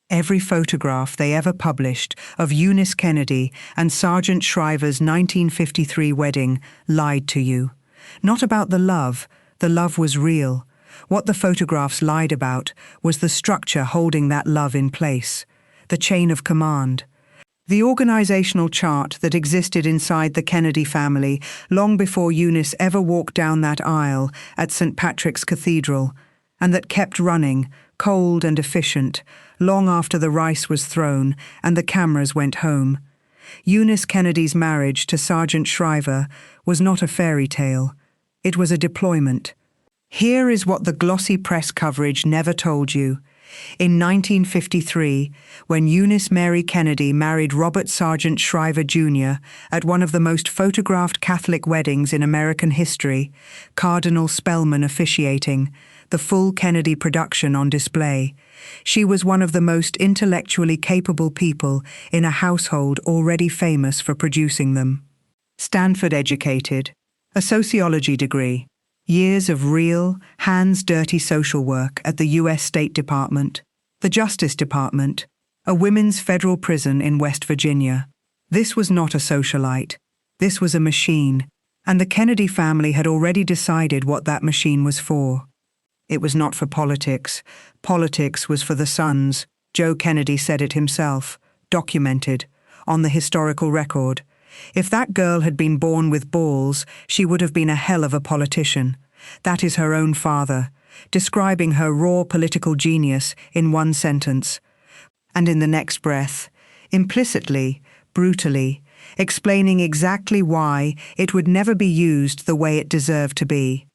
Every photograph they ever published of Eunice Kennedy and Sargent Shriver's 1953 wedding lied to you. Not about the love was real. What the photographs lied about was the structure holding that love in place, the chain of command. The organizational chart that existed inside the Kennedy family long before Eunice ever walked down that aisle at St. Patrick's Cathedral, and that kept running, cold and efficient, long after the rice was thrown and the cameras went home. Eunice Kennedy's marriage to Sargent Shriver was not a fairy tale. It was a deployment. Here is what the glossy press coverage never told you. In 1953, when Eunice Mary Kennedy married Robert Sargent Shriver Jr. at one of the most photographed Catholic weddings in American history, Cardinal Spellman officiating, the full Kennedy production on display, she was one of the most intellectually capable people in a household already famous for producing them. Stanford educated, a sociology degree, years of real, hands-dirty social work at the U.S. State Department, the Justice Department, a women's federal prison in West Virginia. This was not a socialite. This was a machine, and the Kennedy family had already decided what that machine was for. It was not for politics. Politics was for the sons. Joe Kennedy said it himself, documented, on the historical record. If that girl had been born with balls, she would have been a hell of a politician. That is her own father, describing her raw political genius in one sentence. And in the next breath, implicitly, brutally, explaining exactly why it would never be used the way it deserved to be.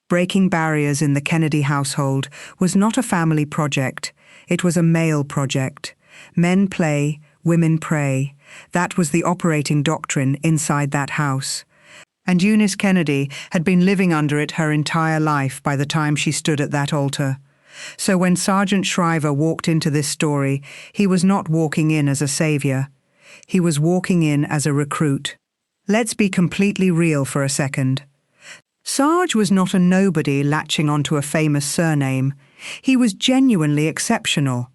Breaking barriers in the Kennedy household was not a family project, it was a male project. Men play, women pray. That was the operating doctrine inside that house. And Eunice Kennedy had been living under it her entire life by the time she stood at that altar. So when Sargent Shriver walked into this story, he was not walking in as a savior. He was walking in as a recruit. Let's be completely real for a second. Sarge was not a nobody latching onto a famous surname. He was genuinely exceptional.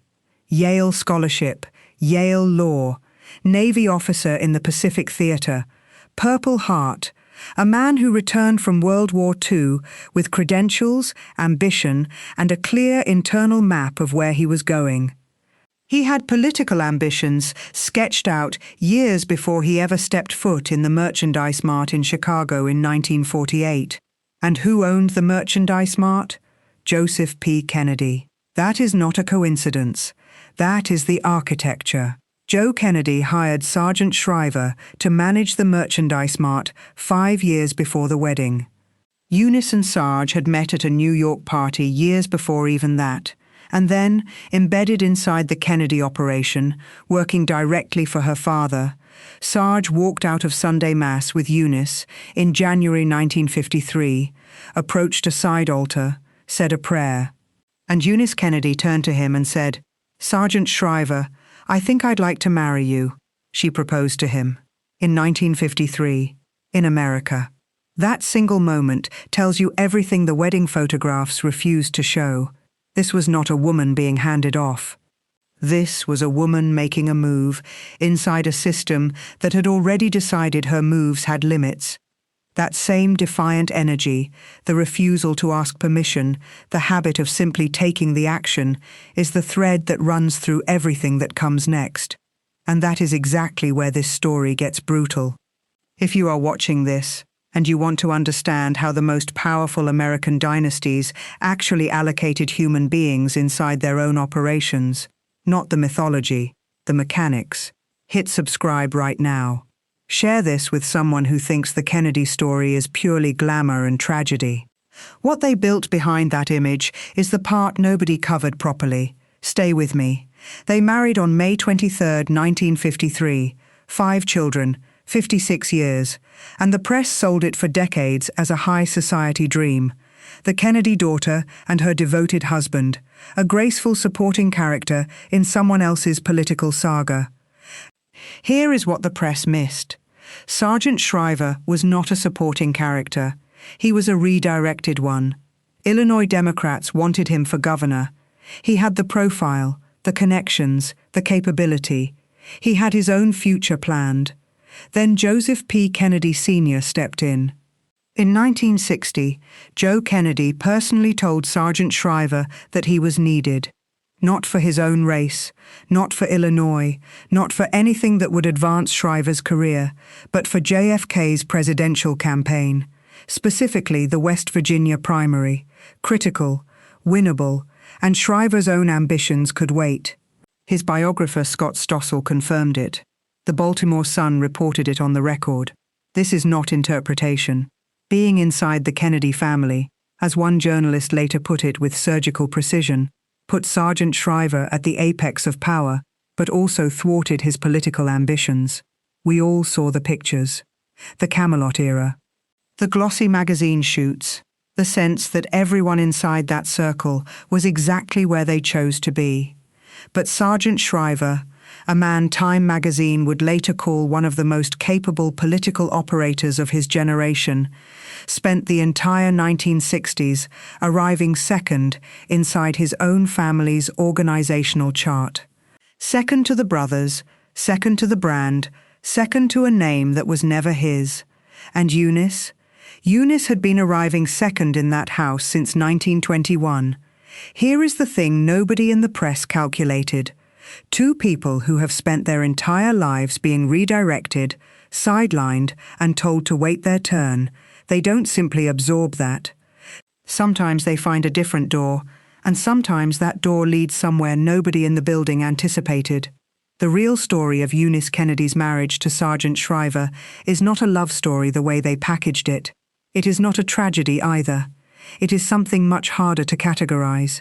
Yale scholarship, Yale law, Navy officer in the Pacific Theater, Purple Heart, a man who returned from World War II with credentials, ambition, and a clear internal map of where he was going. He had political ambitions sketched out years before he ever stepped foot in the Merchandise Mart in Chicago in 1948. And who owned the Merchandise Mart? Joseph P. Kennedy. That is not a coincidence. That is the architecture. Joe Kennedy hired Sargent Shriver to manage the Merchandise Mart 5 years before the wedding. Eunice and Sarge had met at a New York party years before even that, and then, embedded inside the Kennedy operation, working directly for her father, Sarge walked out of Sunday Mass with Eunice in January 1953, approached a side altar, said a prayer. And Eunice Kennedy turned to him and said, "Sargent Shriver, I think I'd like to marry you," she proposed to him. In 1953, in America. That single moment tells you everything the wedding photographs refused to show. This was not a woman being handed off. This was a woman making a move inside a system that had already decided her moves had limits. That same defiant energy, the refusal to ask permission, the habit of simply taking the action, is the thread that runs through everything that comes next. And that is exactly where this story gets brutal. If you are watching this, and you want to understand how the most powerful American dynasties actually allocated human beings inside their own operations, not the mythology, the mechanics, hit subscribe right now. Share this with someone who thinks the Kennedy story is purely glamour and tragedy. What they built behind that image is the part nobody covered properly. Stay with me. They married on May 23, 1953, 5 children, 56 years, and the press sold it for decades as a high society dream. The Kennedy daughter and her devoted husband, a graceful supporting character in someone else's political saga. Here is what the press missed. Sargent Shriver was not a supporting character. He was a redirected one. Illinois Democrats wanted him for governor. He had the profile, the connections, the capability. He had his own future planned. Then Joseph P. Kennedy Sr. stepped in. In 1960, Joe Kennedy personally told Sargent Shriver that he was needed. Not for his own race, not for Illinois, not for anything that would advance Shriver's career, but for JFK's presidential campaign, specifically the West Virginia primary, critical, winnable, and Shriver's own ambitions could wait. His biographer Scott Stossel confirmed it. The Baltimore Sun reported it on the record. This is not interpretation. Being inside the Kennedy family, as one journalist later put it with surgical precision, put Sargent Shriver at the apex of power, but also thwarted his political ambitions. We all saw the pictures. The Camelot era. The glossy magazine shoots. The sense that everyone inside that circle was exactly where they chose to be. But Sargent Shriver, a man Time magazine would later call one of the most capable political operators of his generation, spent the entire 1960s arriving second inside his own family's organizational chart. Second to the brothers, second to the brand, second to a name that was never his. And Eunice? Eunice had been arriving second in that house since 1921. Here is the thing nobody in the press calculated. Two people who have spent their entire lives being redirected, sidelined, and told to wait their turn. They don't simply absorb that. Sometimes they find a different door, and sometimes that door leads somewhere nobody in the building anticipated. The real story of Eunice Kennedy's marriage to Sargent Shriver is not a love story the way they packaged it. It is not a tragedy either. It is something much harder to categorize.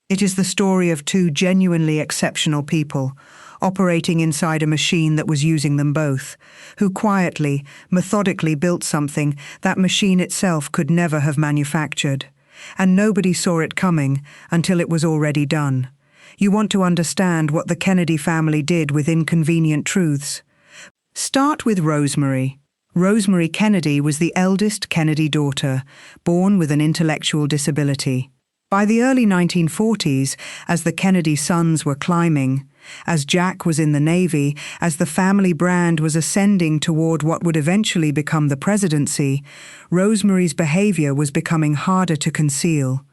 It is the story of two genuinely exceptional people, operating inside a machine that was using them both, who quietly, methodically built something that machine itself could never have manufactured. And nobody saw it coming until it was already done. You want to understand what the Kennedy family did with inconvenient truths? Start with Rosemary. Rosemary Kennedy was the eldest Kennedy daughter, born with an intellectual disability. By the early 1940s, as the Kennedy sons were climbing, as Jack was in the Navy, as the family brand was ascending toward what would eventually become the presidency, Rosemary's behavior was becoming harder to conceal.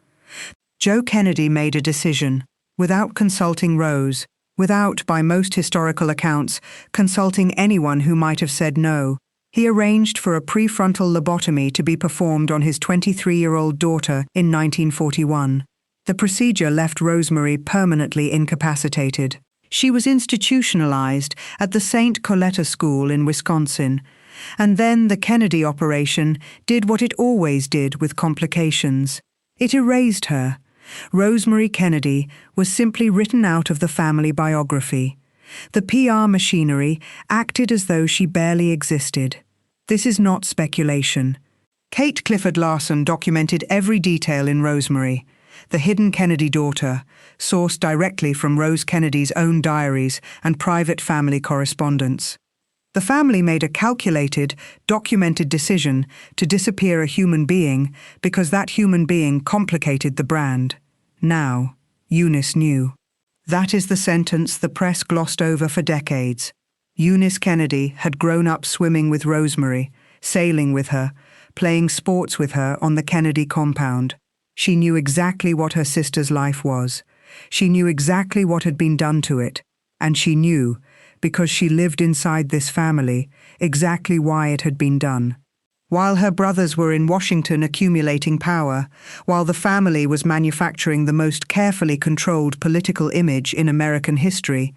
Joe Kennedy made a decision, without consulting Rose, without, by most historical accounts, consulting anyone who might have said no. He arranged for a prefrontal lobotomy to be performed on his 23-year-old daughter in 1941. The procedure left Rosemary permanently incapacitated. She was institutionalized at the St. Coletta School in Wisconsin, and then the Kennedy operation did what it always did with complications. It erased her. Rosemary Kennedy was simply written out of the family biography. The PR machinery acted as though she barely existed. This is not speculation. Kate Clifford Larson documented every detail in Rosemary, the hidden Kennedy daughter, sourced directly from Rose Kennedy's own diaries and private family correspondence. The family made a calculated, documented decision to disappear a human being because that human being complicated the brand. Now, Eunice knew. That is the sentence the press glossed over for decades. Eunice Kennedy had grown up swimming with Rosemary, sailing with her, playing sports with her on the Kennedy compound. She knew exactly what her sister's life was. She knew exactly what had been done to it. And she knew, because she lived inside this family, exactly why it had been done. While her brothers were in Washington accumulating power, while the family was manufacturing the most carefully controlled political image in American history,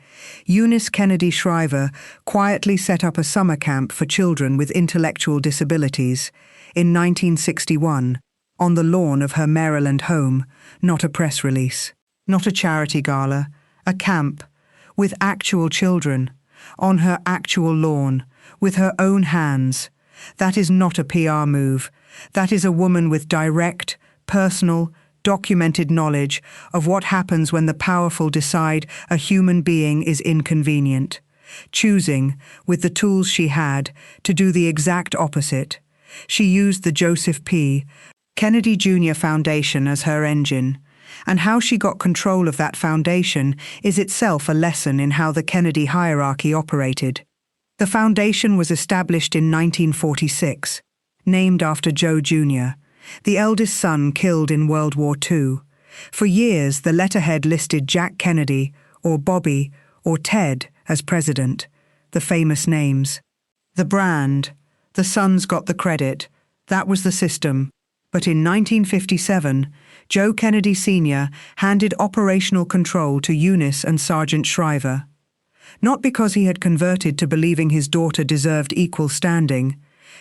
Eunice Kennedy Shriver quietly set up a summer camp for children with intellectual disabilities in 1961, on the lawn of her Maryland home, not a press release, not a charity gala, a camp, with actual children, on her actual lawn, with her own hands. That is not a PR move. That is a woman with direct, personal, documented knowledge of what happens when the powerful decide a human being is inconvenient, choosing, with the tools she had, to do the exact opposite. She used the Joseph P. Kennedy Jr. Foundation as her engine, And how she got control of that foundation is itself a lesson in how the Kennedy hierarchy operated. The foundation was established in 1946, named after Joe Jr., the eldest son killed in World War II. For years, the letterhead listed Jack Kennedy, or Bobby, or Ted as president, the famous names. The brand, the sons got the credit, that was the system. But in 1957, Joe Kennedy Sr. handed operational control to Eunice and Sargent Shriver. Not because he had converted to believing his daughter deserved equal standing,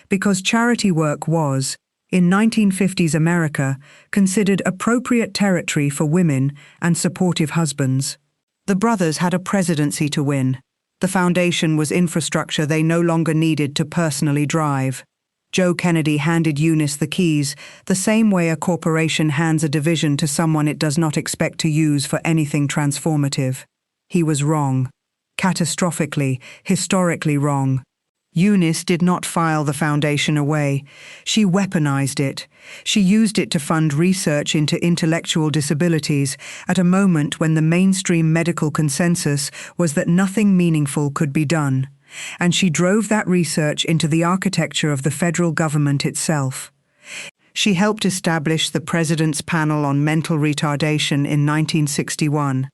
because charity work was, in 1950s America, considered appropriate territory for women and supportive husbands. The brothers had a presidency to win. The foundation was infrastructure they no longer needed to personally drive. Joe Kennedy handed Eunice the keys, the same way a corporation hands a division to someone it does not expect to use for anything transformative. He was wrong. Catastrophically, historically wrong. Eunice did not file the foundation away. She weaponized it. She used it to fund research into intellectual disabilities at a moment when the mainstream medical consensus was that nothing meaningful could be done. And she drove that research into the architecture of the federal government itself. She helped establish the President's Panel on Mental Retardation in 1961.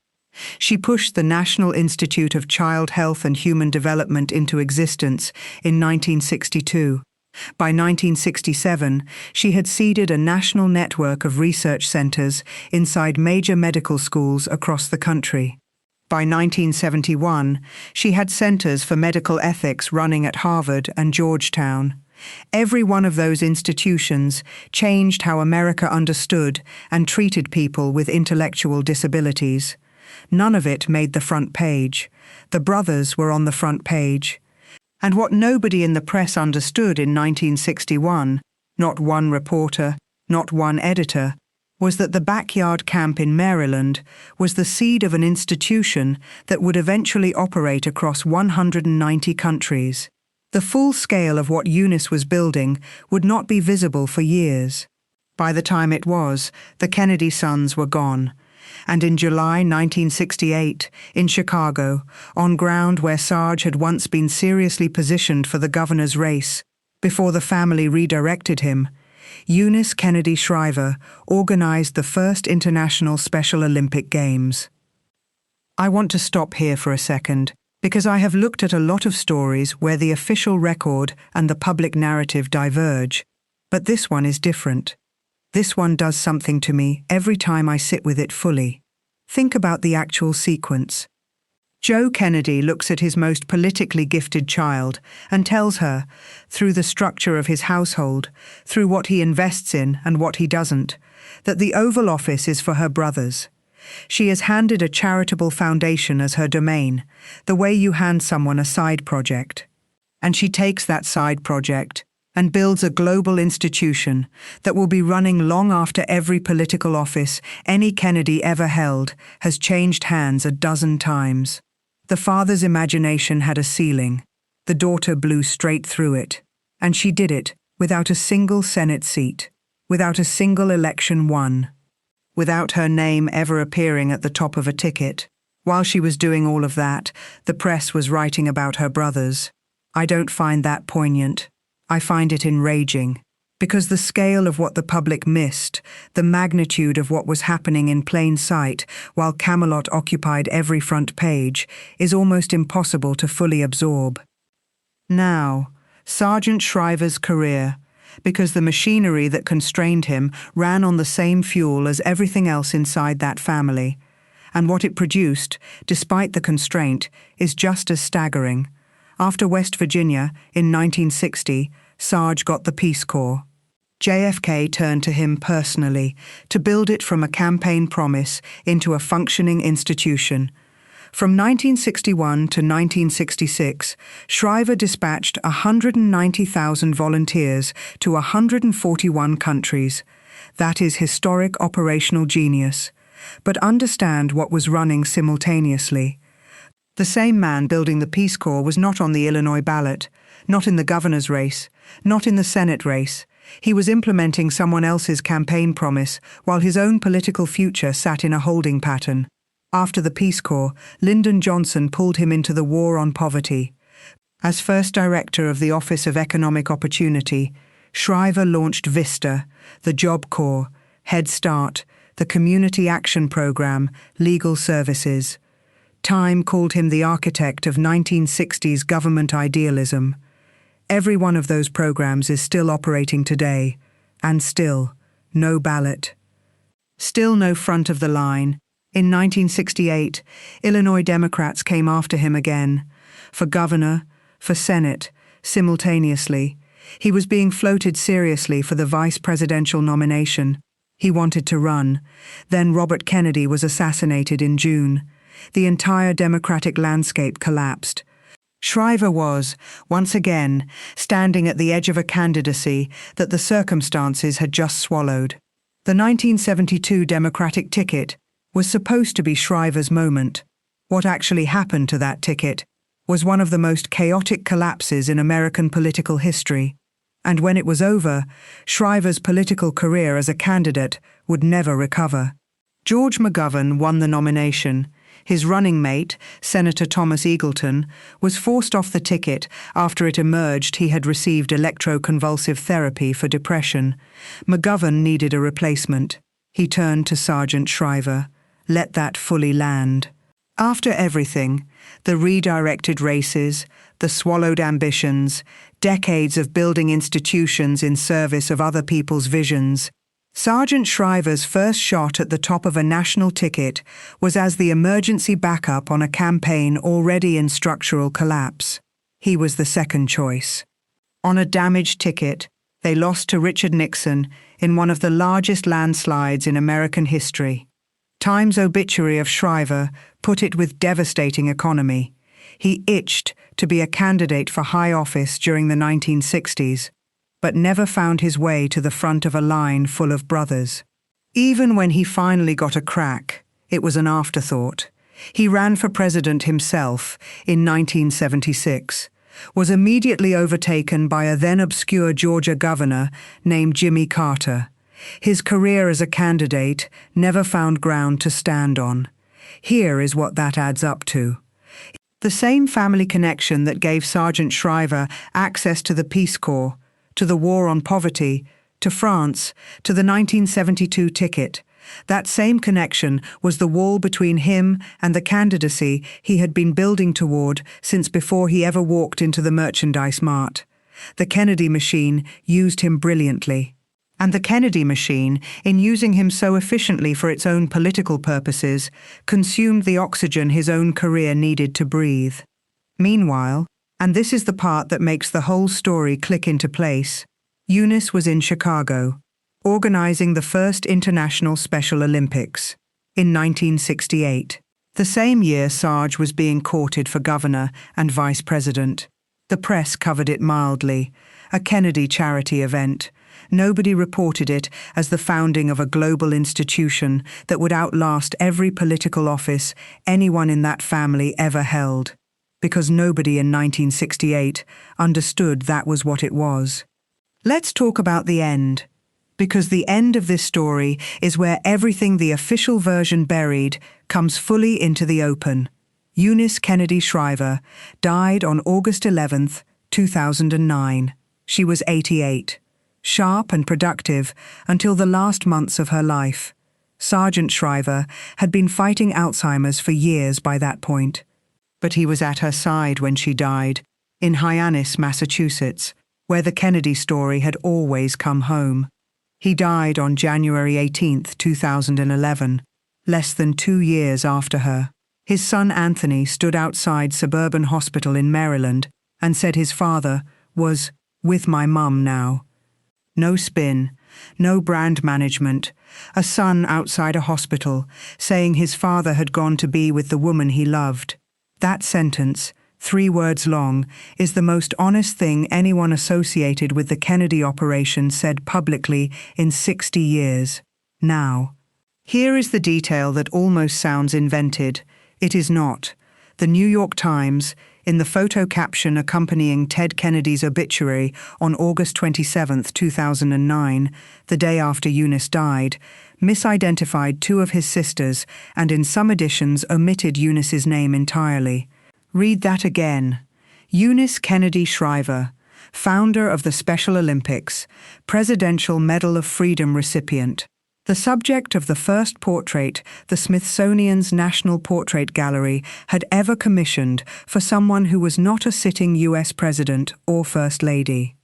She pushed the National Institute of Child Health and Human Development into existence in 1962. By 1967, she had seeded a national network of research centers inside major medical schools across the country. By 1971, she had centers for medical ethics running at Harvard and Georgetown. Every one of those institutions changed how America understood and treated people with intellectual disabilities. None of it made the front page. The brothers were on the front page. And what nobody in the press understood in 1961, not one reporter, not one editor, was that the backyard camp in Maryland was the seed of an institution that would eventually operate across 190 countries. The full scale of what Eunice was building would not be visible for years. By the time it was, the Kennedy sons were gone. And in July 1968, in Chicago, on ground where Sarge had once been seriously positioned for the governor's race, before the family redirected him, Eunice Kennedy Shriver organized the first International Special Olympic Games. I want to stop here for a second, because I have looked at a lot of stories where the official record and the public narrative diverge, but this one is different. This one does something to me every time I sit with it fully. Think about the actual sequence. Joe Kennedy looks at his most politically gifted child and tells her, through the structure of his household, through what he invests in and what he doesn't, that the Oval Office is for her brothers. She is handed a charitable foundation as her domain, the way you hand someone a side project. And she takes that side project and builds a global institution that will be running long after every political office any Kennedy ever held has changed hands a dozen times. The father's imagination had a ceiling. The daughter blew straight through it. And she did it without a single Senate seat, without a single election won, without her name ever appearing at the top of a ticket. While she was doing all of that, the press was writing about her brothers. I don't find that poignant. I find it enraging, because the scale of what the public missed, the magnitude of what was happening in plain sight while Camelot occupied every front page, is almost impossible to fully absorb. Now, Sargent Shriver's career, because the machinery that constrained him ran on the same fuel as everything else inside that family, and what it produced, despite the constraint, is just as staggering. After West Virginia, in 1960, Sarge got the Peace Corps. JFK turned to him personally to build it from a campaign promise into a functioning institution. From 1961 to 1966, Shriver dispatched 190,000 volunteers to 141 countries. That is historic operational genius. But understand what was running simultaneously. The same man building the Peace Corps was not on the Illinois ballot, not in the governor's race, not in the Senate race. He was implementing someone else's campaign promise, while his own political future sat in a holding pattern. After the Peace Corps, Lyndon Johnson pulled him into the war on poverty. As first director of the Office of Economic Opportunity, Shriver launched VISTA, the Job Corps, Head Start, the Community Action Program, Legal Services. Time called him the architect of 1960s government idealism. Every one of those programs is still operating today, and still, no ballot. Still no front of the line. In 1968, Illinois Democrats came after him again, for governor, for Senate, simultaneously. He was being floated seriously for the vice presidential nomination. He wanted to run. Then Robert Kennedy was assassinated in June. The entire Democratic landscape collapsed. Shriver was, once again, standing at the edge of a candidacy that the circumstances had just swallowed. The 1972 Democratic ticket was supposed to be Shriver's moment. What actually happened to that ticket was one of the most chaotic collapses in American political history. And when it was over, Shriver's political career as a candidate would never recover. George McGovern won the nomination. His running mate, Senator Thomas Eagleton, was forced off the ticket after it emerged he had received electroconvulsive therapy for depression. McGovern needed a replacement. He turned to Sargent Shriver. Let that fully land. After everything, the redirected races, the swallowed ambitions, decades of building institutions in service of other people's visions, Sargent Shriver's first shot at the top of a national ticket was as the emergency backup on a campaign already in structural collapse. He was the second choice. On a damaged ticket, they lost to Richard Nixon in one of the largest landslides in American history. Time's obituary of Shriver put it with devastating economy. He itched to be a candidate for high office during the 1960s, but never found his way to the front of a line full of brothers. Even when he finally got a crack, it was an afterthought. He ran for president himself in 1976, was immediately overtaken by a then-obscure Georgia governor named Jimmy Carter. His career as a candidate never found ground to stand on. Here is what that adds up to. The same family connection that gave Sargent Shriver access to the Peace Corps, to the war on poverty, to France, to the 1972 ticket. That same connection was the wall between him and the candidacy he had been building toward since before he ever walked into the merchandise mart. The Kennedy machine used him brilliantly. And the Kennedy machine, in using him so efficiently for its own political purposes, consumed the oxygen his own career needed to breathe. Meanwhile, and this is the part that makes the whole story click into place, Eunice was in Chicago, organizing the first International Special Olympics, in 1968. The same year Sarge was being courted for governor and vice president. The press covered it mildly, a Kennedy charity event. Nobody reported it as the founding of a global institution that would outlast every political office anyone in that family ever held, because nobody in 1968 understood that was what it was. Let's talk about the end, because the end of this story is where everything the official version buried comes fully into the open. Eunice Kennedy Shriver died on August 11th, 2009. She was 88. Sharp and productive until the last months of her life. Sargent Shriver had been fighting Alzheimer's for years by that point. But he was at her side when she died, in Hyannis, Massachusetts, where the Kennedy story had always come home. He died on January 18, 2011, less than 2 years after her. His son Anthony stood outside Suburban Hospital in Maryland and said his father was with my mum now. No spin, no brand management, a son outside a hospital saying his father had gone to be with the woman he loved. That sentence, 3 words long, is the most honest thing anyone associated with the Kennedy operation said publicly in 60 years. Now, here is the detail that almost sounds invented. It is not. The New York Times, in the photo caption accompanying Ted Kennedy's obituary on August 27, 2009, the day after Eunice died, misidentified two of his sisters and in some editions omitted Eunice's name entirely. Read that again. Eunice Kennedy Shriver, founder of the Special Olympics, Presidential Medal of Freedom recipient. The subject of the first portrait the Smithsonian's National Portrait Gallery had ever commissioned for someone who was not a sitting U.S. president or First Lady.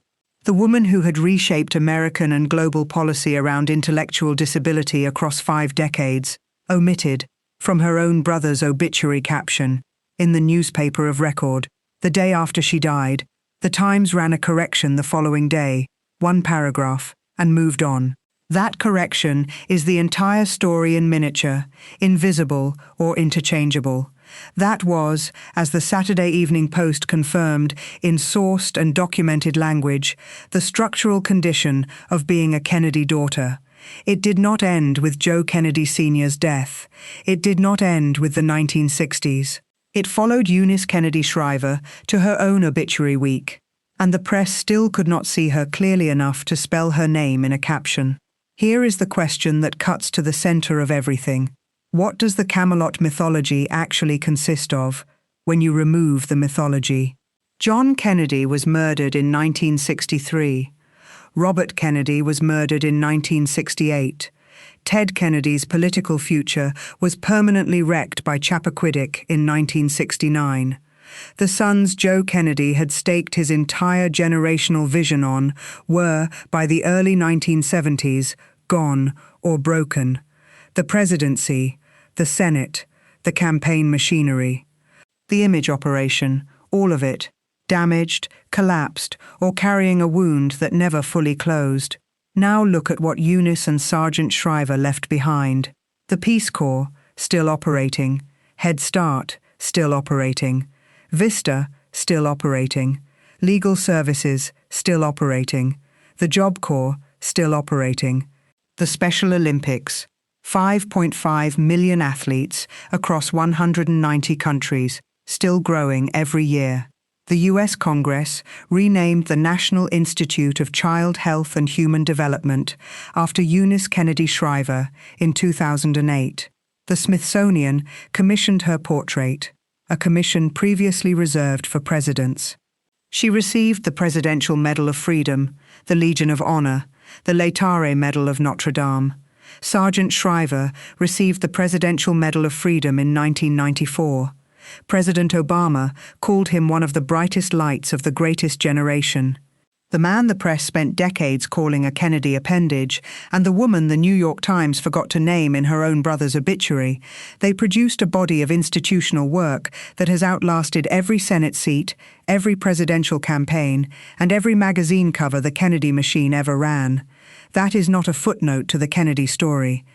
The woman who had reshaped American and global policy around intellectual disability across 5 decades, omitted, from her own brother's obituary caption, in the newspaper of record, the day after she died, the Times ran a correction the following day, 1 paragraph, and moved on. That correction is the entire story in miniature, invisible or interchangeable. That was, as the Saturday Evening Post confirmed in sourced and documented language, the structural condition of being a Kennedy daughter. It did not end with Joe Kennedy Sr.'s death. It did not end with the 1960s. It followed Eunice Kennedy Shriver to her own obituary week, and the press still could not see her clearly enough to spell her name in a caption. Here is the question that cuts to the center of everything. What does the Camelot mythology actually consist of when you remove the mythology? John Kennedy was murdered in 1963. Robert Kennedy was murdered in 1968. Ted Kennedy's political future was permanently wrecked by Chappaquiddick in 1969. The sons Joe Kennedy had staked his entire generational vision on were, by the early 1970s, gone or broken. The presidency, the Senate, the campaign machinery. The image operation, all of it, damaged, collapsed, or carrying a wound that never fully closed. Now look at what Eunice and Sargent Shriver left behind. The Peace Corps, still operating. Head Start, still operating. Vista, still operating. Legal Services, still operating. The Job Corps, still operating. The Special Olympics, 5.5 million athletes across 190 countries, still growing every year. The U.S. Congress renamed the National Institute of Child Health and Human Development after Eunice Kennedy Shriver in 2008. The Smithsonian commissioned her portrait, a commission previously reserved for presidents. She received the Presidential Medal of Freedom, the Legion of Honor, the Laetare Medal of Notre Dame. Sargent Shriver received the Presidential Medal of Freedom in 1994. President Obama called him one of the brightest lights of the greatest generation. The man the press spent decades calling a Kennedy appendage, and the woman the New York Times forgot to name in her own brother's obituary, they produced a body of institutional work that has outlasted every Senate seat, every presidential campaign, and every magazine cover the Kennedy machine ever ran. That is not a footnote to the Kennedy story.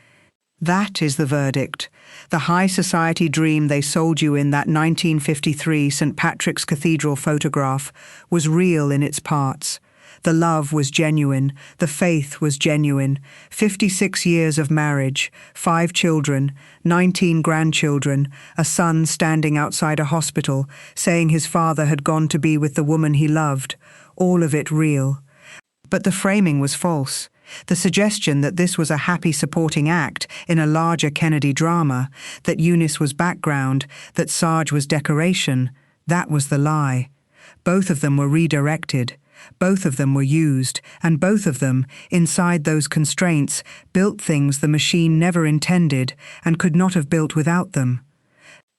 That is the verdict. The high society dream they sold you in that 1953 St. Patrick's Cathedral photograph was real in its parts. The love was genuine, the faith was genuine. 56 years of marriage, 5 children, 19 grandchildren, a son standing outside a hospital, saying his father had gone to be with the woman he loved. All of it real. But the framing was false. The suggestion that this was a happy supporting act in a larger Kennedy drama, that Eunice was background, that Sarge was decoration, that was the lie. Both of them were redirected, both of them were used, and both of them, inside those constraints, built things the machine never intended and could not have built without them.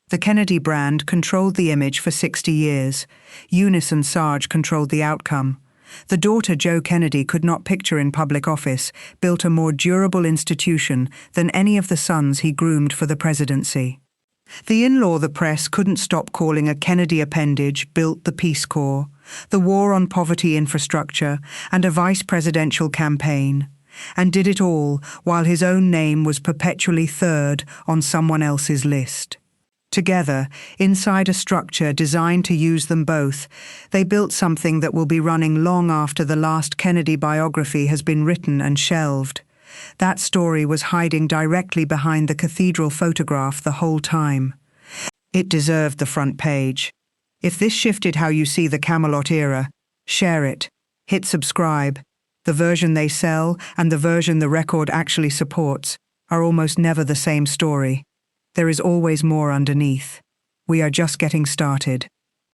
The Kennedy brand controlled the image for 60 years. Eunice and Sarge controlled the outcome. The daughter Joe Kennedy could not picture in public office, built a more durable institution than any of the sons he groomed for the presidency. The in-law the press couldn't stop calling a Kennedy appendage built the Peace Corps, the war on poverty infrastructure, and a vice presidential campaign, and did it all while his own name was perpetually third on someone else's list. Together, inside a structure designed to use them both, they built something that will be running long after the last Kennedy biography has been written and shelved. That story was hiding directly behind the cathedral photograph the whole time. It deserved the front page. If this shifted how you see the Camelot era, share it. Hit subscribe. The version they sell and the version the record actually supports are almost never the same story. There is always more underneath. We are just getting started.